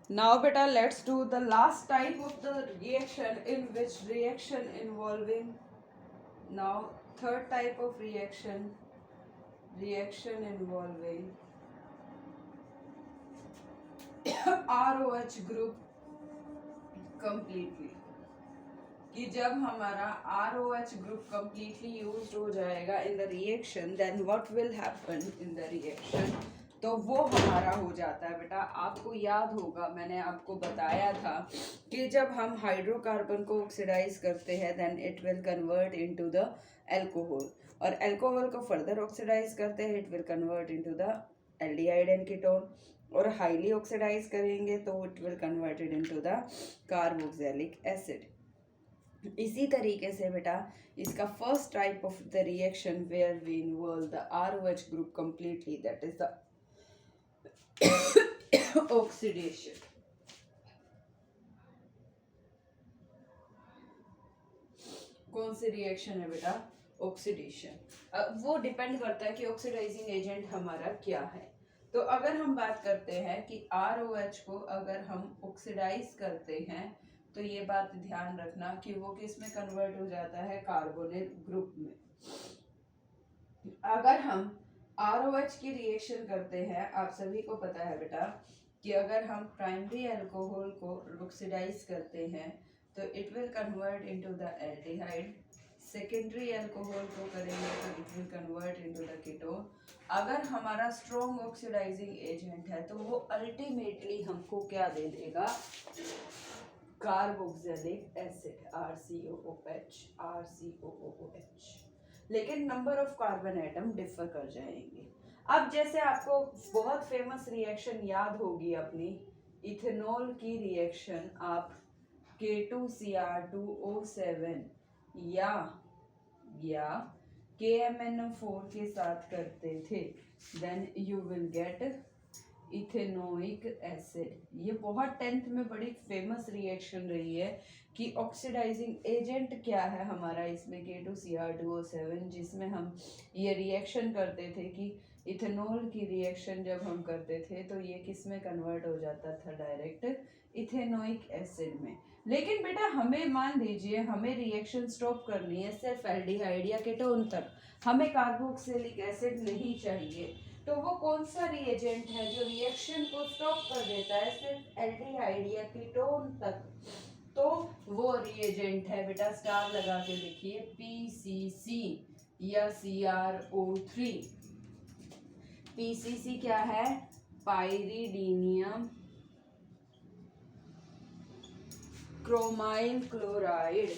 Now beta, let's do the last type of the reaction, in which reaction involving, now third type of reaction involving ROH group completely. कि जब हमारा ROH group completely used हो जाएगा in the reaction, then what will happen in the reaction, तो वो हमारा हो जाता है बेटा। आपको याद होगा मैंने आपको बताया था कि जब हम हाइड्रोकार्बन को ऑक्सीडाइज करते हैं then it will convert into the alcohol, और एल्कोहल को फर्दर ऑक्सीडाइज करते हैं it will convert into the aldehyde and ketone, और हाईली ऑक्सीडाइज करेंगे तो it will converted into the carboxylic acid. इसी तरीके से बेटा इसका first type of the reaction where we involve the ROH group completely, that is the oxidation. कौन सी रिएक्शन है बेटा? ऑक्सीडेशन। वो डिपेंड करता है कि ऑक्सीडाइजिंग एजेंट हमारा क्या है। तो अगर हम बात करते हैं कि ROH को अगर हम ऑक्सीडाइज करते हैं तो ये बात ध्यान रखना कि वो किस में कन्वर्ट हो जाता है? कार्बोनिल ग्रुप में। अगर हम ROH की रिएक्शन करते हैं, आप सभी को पता है बेटा कि अगर हम प्राइमरी अल्कोहल को ऑक्सीडाइज करते हैं तो it will convert into the aldehyde, secondary alcohol को करेंगे तो it will convert into the ketone. अगर हमारा स्ट्रॉन्ग ऑक्सीडाइजिंग एजेंट है तो वो अल्टीमेटली हमको क्या दे देगा? Carboxylic acid, RCOOH। लेकिन number of carbon atom differ कर जाएंगे। अब जैसे आपको बहुत फेमस रिएक्शन याद होगी अपनी इथेनॉल की रिएक्शन, आप K2Cr2O7 या KMnO4 के साथ करते थे, then you will get ethanoic acid. ये बहुत 10th में बड़ी फेमस रिएक्शन रही है कि ऑक्सीडाइजिंग एजेंट क्या है हमारा इसमें K2Cr2O7, जिसमें हम ये रिएक्शन करते थे कि इथेनॉल की रिएक्शन जब हम करते थे तो ये किस में कन्वर्ट हो जाता था? डायरेक्ट इथेनोइक एसिड में। लेकिन बेटा हमें मान लीजिए हमें रिएक्शन स्टॉप करनी है सिर्फ एल्डिहाइड या कीटोन तक, हमें कार्बोक्सिलिक एसिड नहीं चाहिए, तो वो कौन सा रिएजेंट है जो रिएक्शन को स्टॉप कर देता है सिर्फ एल्डिहाइड या कीटोन तक? तो वो रिएजेंट है बेटा, स्टार लगा के लिखिए, PCC या CrO3। PCC क्या है? पाइरिडीनियम क्रोमाइल क्लोराइड।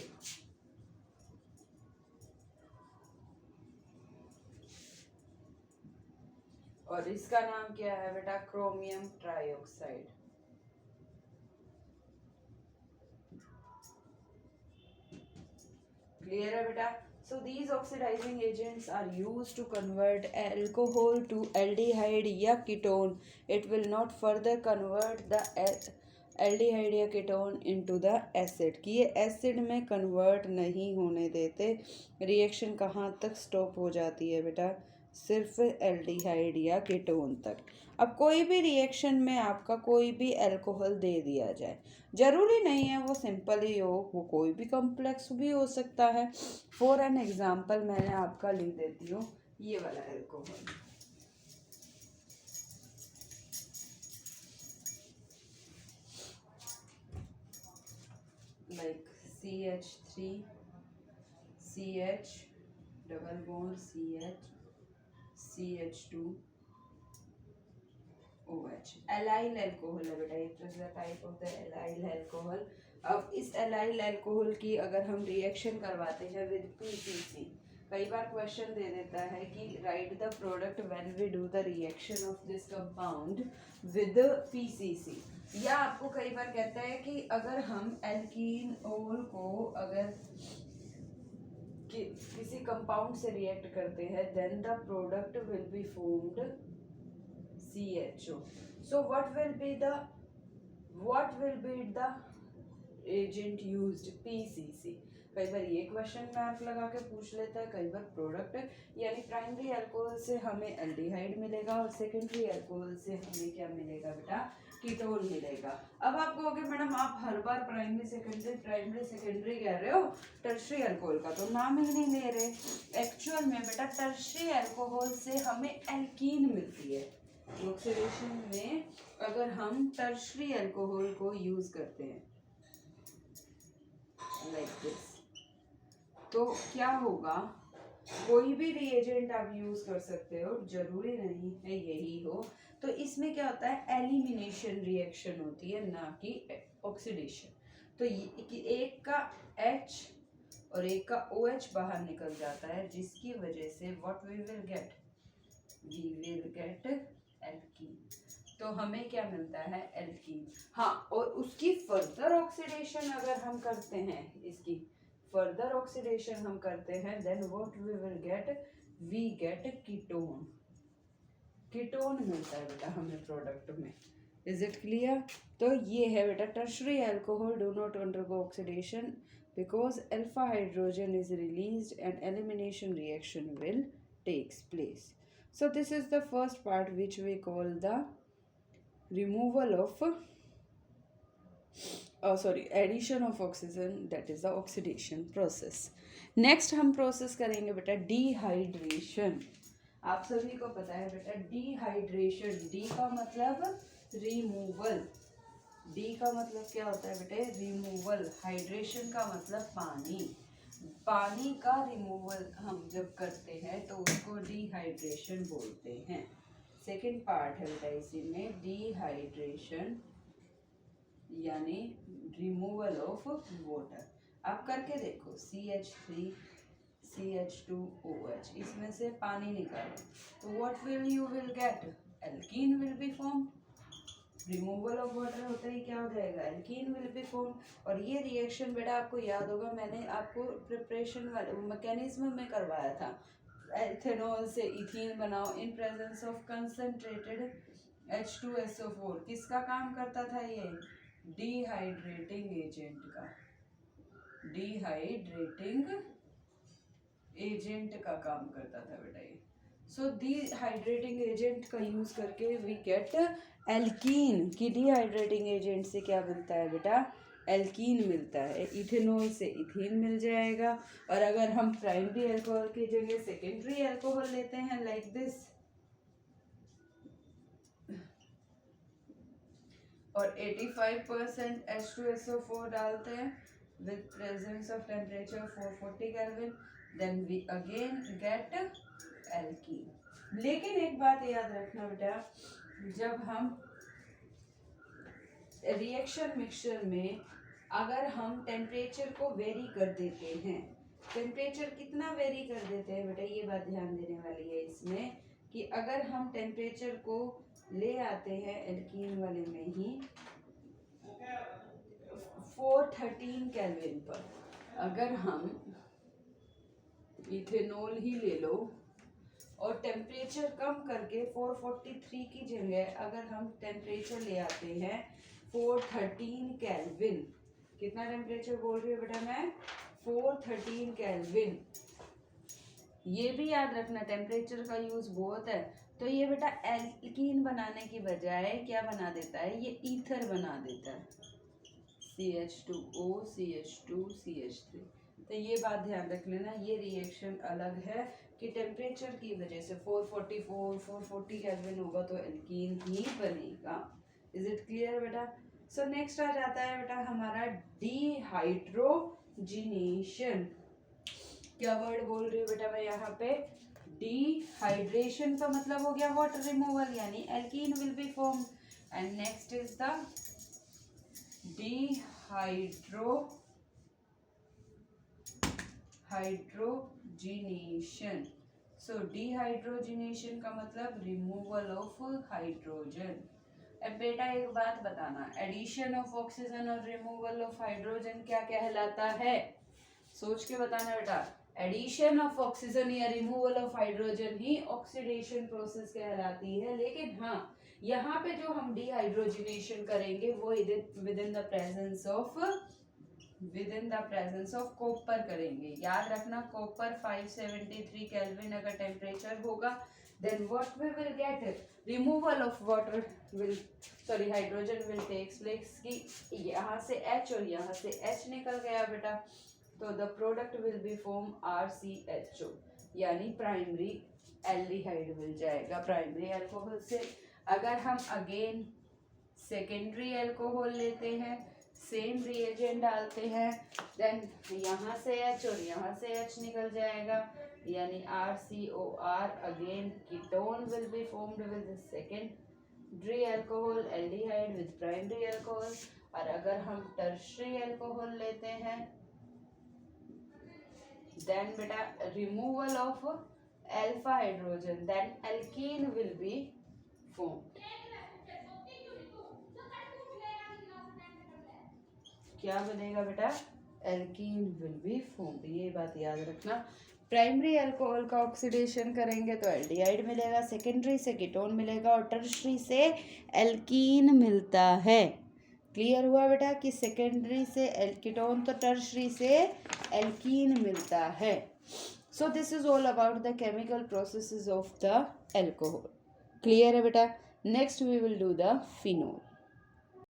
और इसका नाम क्या है बेटा? Chromium trioxide. क्लियर है बेटा? So these oxidizing agents are used to convert alcohol to aldehyde या ketone. It will not further convert the aldehyde या ketone into the acid, कि ये एसिड में कन्वर्ट नहीं होने देते। रिएक्शन कहाँ तक स्टॉप हो जाती है बेटा? सिर्फ एल्डिहाइड या कीटोन तक। अब कोई भी रिएक्शन में आपका कोई भी अल्कोहल दे दिया जाए, जरूरी नहीं है वो सिंपल ही हो, वो कोई भी कॉम्प्लेक्स भी हो सकता है। फॉर एन एग्जांपल मैंने आपका लिख देती हूँ ये वाला alcohol, like CH3 CH double bond CH2 OH। Allyl alcohol है बेटा, it is the type of the allyl alcohol. अब इस एलाइल अल्कोहल की अगर हम रिएक्शन करवाते हैं विद PCC, कई बार क्वेश्चन दे देता है कि write the product when we do the reaction of this compound with PCC, या आपको कई बार कहता है कि अगर हम एल्कीनोल को अगर किसी कंपाउंड से रिएक्ट करते हैं then the product will be formed CHO. So what will be the agent used? PCC। कई बार ये क्वेश्चन मार्क लगा के पूछ लेता है, कई बार प्रोडक्ट, यानी प्राइमरी अल्कोहल से हमें एल्डिहाइड मिलेगा और सेकेंडरी अल्कोहल से हमें क्या मिलेगा बेटा? कीटोन मिलेगा। अब आप कहोगे मैडम आप हर बार प्राइमरी सेकेंडरी कह रहे हो, टर्शियरी अल्कोहल का तो नाम ही नहीं ले रहे। एक्चुअल में बेटा टर्शियरी अल्कोहल से हमें एल्कीन मिलती है। ऑक्सीडेशन में अगर हम टर्शियरी अल्कोहल को यूज करते हैं लाइक दिस, तो क्या होगा, कोई भी रिएजेंट आप यूज कर सकते हो, जरूरी नहीं है यही हो। तो इसमें क्या होता है, एलिमिनेशन रिएक्शन होती है, ना कि ऑक्सीडेशन। तो एक का H और एक का OH बाहर निकल जाता है, जिसकी वजह से what we will get alkene. तो हमें क्या मिलता है, एल्कीन। हाँ, और उसकी फर्दर ऑक्सीडेशन अगर हम करते हैं, इसकी फर्दर ऑक्सीडेशन हम करते हैं, then what we will get ketone. Ketone मिलता है बेटा हमें प्रोडक्ट में। Is it clear? तो ये है बेटा tertiary alcohol do not undergo oxidation because alpha hydrogen is released and elimination reaction will takes place. So this is the first part which we call the removal of addition of oxygen, that is the oxidation process. Next हम process करेंगे बेटा dehydration. आप सभी को पता है बेटा dehydration, D का मतलब removal, D का मतलब क्या होता है बेटे, removal. हाइड्रेशन का मतलब पानी, पानी का रिमूवल हम जब करते हैं तो उसको डिहाइड्रेशन बोलते हैं. सेकेंड पार्ट है बेटा इसी में, डिहाइड्रेशन यानी रिमूवल ऑफ वाटर. आप करके देखो, CH3 CH2OH, इसमें से पानी निकालो तो what you will get, alkene will B form. Removal of water होता ही क्या हो जाएगा, एल्कीन विल बी फॉर्म. और ये रिएक्शन बेटा आपको याद होगा, मैंने आपको प्रिपरेशन वाले मैकेनिज्म में करवाया था. एथेनॉल से इथीन बनाओ in presence of concentrated H2SO4. किसका काम करता था ये, डिहाइड्रेटिंग एजेंट का, डिहाइड्रेटिंग एजेंट का काम करता था बेटा ये. सो डिहाइड्रेटिंग एजेंट का यूज करके वी गेट एल्कीन. की डिहाइड्रेटिंग एजेंट से क्या मिलता है बेटा, एल्कीन मिलता है. इथेनॉल से इथीन मिल जाएगा. और अगर हम प्राइमरी अल्कोहल की जगह सेकेंडरी अल्कोहल लेते हैं लाइक दिस, और 85% H2SO4 डालते हैं with presence of temperature 440 Kelvin, then we again get alkene. लेकिन एक बात याद रखना बेटा, जब हम रिएक्शन मिक्सचर में अगर हम टेम्परेचर को वेरी कर देते हैं, टेम्परेचर कितना वेरी कर देते हैं बेटा, ये बात ध्यान देने वाली है इसमें, कि अगर हम टेम्परेचर को ले आते हैं एल्कीन वाले में ही 413 केल्विन पर, अगर हम इथेनॉल ही ले लो और टेम्परेचर कम करके 443 की जगह अगर हम टेम्परेचर ले आते हैं 413 केल्विन. कितना टेम्परेचर बोल रही हूँ बेटा मैं, 413 केल्विन. ये भी याद रखना, टेम्परेचर का यूज बहुत है. तो ये बेटा एल्कीन बनाने की बजाय क्या बना देता है, ये ईथर बना देता है, CH2O CH2 CH3. तो ये बात ध्यान रख लेना, ये रिएक्शन अलग है कि टेम्परेचर की वजह से 440 केल्विन होगा तो एल्कीन ही बनेगा. इज इट क्लियर बेटा? सो नेक्स्ट आ जाता है बेटा हमारा डिहाइड्रोजिनेशन. क्या वर्ड बोल रही हूँ बेटा मैं यहाँ पे, डिहाइड्रेशन का मतलब हो गया वाटर रिमूवल, यानी alkene will B form. And next is the hydrogenation. So dehydrogenation का मतलब रिमूवल ऑफ हाइड्रोजन. अब बेटा एक बात बताना, एडिशन ऑफ ऑक्सीजन और रिमूवल ऑफ हाइड्रोजन क्या कहलाता है, सोच के बताना बेटा. एडिशन ऑफ ऑक्सीजन या removal of hydrogen he oxidation process कहलाती है. लेकिन हाँ, यहाँ पे जो हम डिहाइड्रोजिनेशन करेंगे वो with in the presence of copper करेंगे. याद रखना, कॉपर 573 केल्विन अगर टेम्परेचर होगा, then what we will get, removal of water will, sorry, hydrogen will takes place कि यहाँ से H और यहाँ से H निकल गया बेटा, तो the product will be form RCHO, यानी प्राइमरी एल्डिहाइड मिल जाएगा प्राइमरी अल्कोहल से। अगर हम अगेन सेकेंडरी अल्कोहल लेते हैं, सेम रिएजेंट डालते हैं, देन यहाँ से H और यहाँ से H निकल जाएगा, यानी RCOR, again ketone will be formed with secondary alcohol aldehyde with primary alcohol. और अगर हम टर्शरी अल्कोहल लेते हैं, देन बेटा removal of alpha hydrogen, then alkene will be formed. क्या बनेगा बेटा, एल्कीन विल बी फॉर्म्ड, ये बात याद रखना। प्राइमरी अल्कोहल का ऑक्सीडेशन करेंगे तो एल्डिहाइड मिलेगा, सेकेंडरी से कीटोन मिलेगा और टर्शरी से एल्कीन मिलता है। क्लियर हुआ बेटा कि सेकेंडरी से कीटोन तो टर्शरी से एल्कीन मिलता है। So this is all about the chemical processes of the alcohol. Clear है बेटा। Next we will do the phenol.